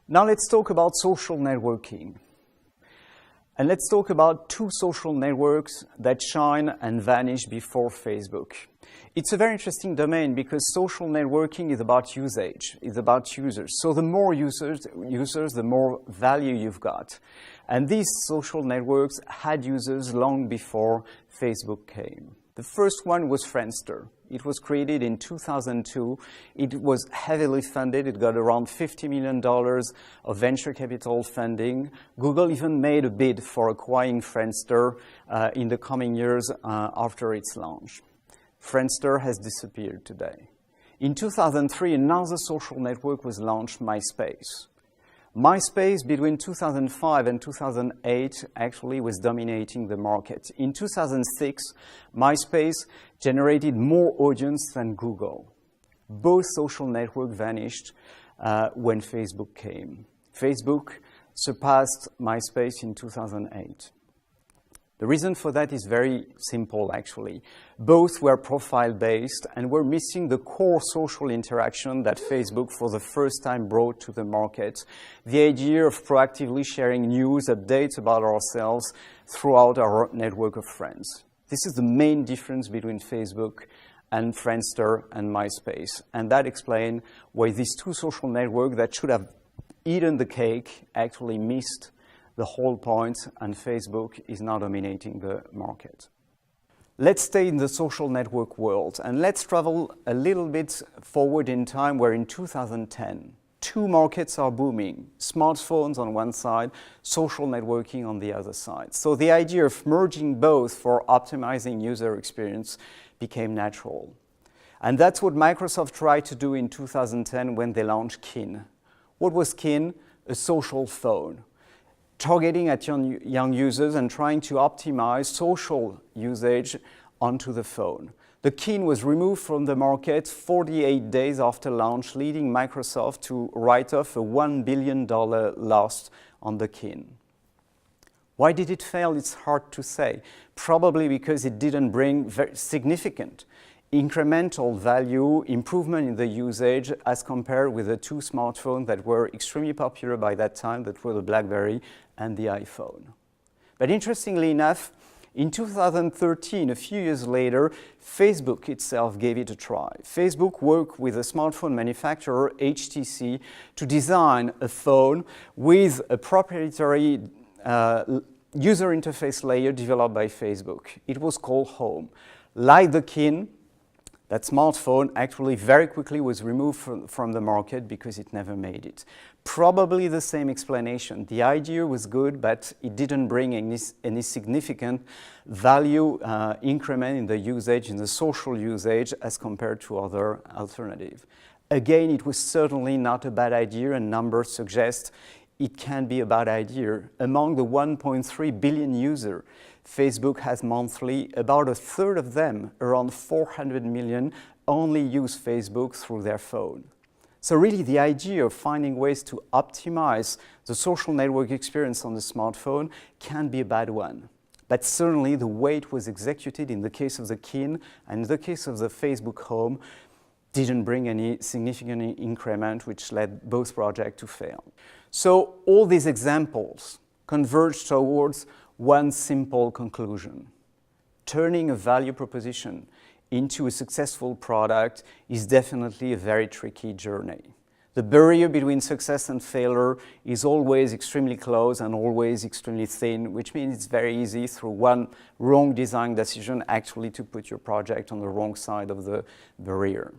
Now let's talk about social networking. And let's talk about two social networks that shine and vanish before Facebook. It's a very interesting domain because social networking is about usage, it's about users. So the more users, the more value you've got. And these social networks had users long before Facebook came. The first one was Friendster. It was created in 2002. It was heavily funded. It got around $50 million of venture capital funding. Google even made a bid for acquiring Friendster in the coming years after its launch. Friendster has disappeared today. In 2003, another social network was launched, MySpace. MySpace, between 2005 and 2008, actually was dominating the market. In 2006, MySpace generated more audience than Google. Both social networks vanished when Facebook came. Facebook surpassed MySpace in 2008. The reason for that is very simple, actually. Both were profile-based and were missing the core social interaction that Facebook for the first time brought to the market. The idea of proactively sharing news, updates about ourselves throughout our network of friends. This is the main difference between Facebook and Friendster and MySpace. And that explains why these two social networks that should have eaten the cake actually missed the whole point, and Facebook is now dominating the market. Let's stay in the social network world, and let's travel a little bit forward in time, where in 2010, two markets are booming. Smartphones on one side, social networking on the other side. So the idea of merging both for optimizing user experience became natural. And that's what Microsoft tried to do in 2010 when they launched Kin. What was Kin? A social phone, targeting at young users and trying to optimize social usage onto the phone. The Kin was removed from the market 48 days after launch, leading Microsoft to write off a $1 billion loss on the Kin. Why did it fail? It's hard to say. Probably because it didn't bring very significant incremental value, improvement in the usage as compared with the two smartphones that were extremely popular by that time, that were the BlackBerry and the iPhone. But interestingly enough, in 2013, a few years later, Facebook itself gave it a try. Facebook worked with a smartphone manufacturer, HTC, to design a phone with a proprietary user interface layer developed by Facebook. It was called Home. Like the Kin, that smartphone actually very quickly was removed from the market because it never made it. Probably the same explanation. The idea was good, but it didn't bring any significant value increment in the usage, in the social usage, as compared to other alternatives. Again, it was certainly not a bad idea, and numbers suggest it can be a bad idea. Among the 1.3 billion users Facebook has monthly, about a third of them, around 400 million, only use Facebook through their phone. So really the idea of finding ways to optimize the social network experience on the smartphone can be a bad one. But certainly the way it was executed in the case of the Kin and in the case of the Facebook Home didn't bring any significant increment, which led both projects to fail. So all these examples converge towards one simple conclusion. Turning a value proposition into a successful product is definitely a very tricky journey. The barrier between success and failure is always extremely close and always extremely thin, which means it's very easy through one wrong design decision actually to put your project on the wrong side of the barrier.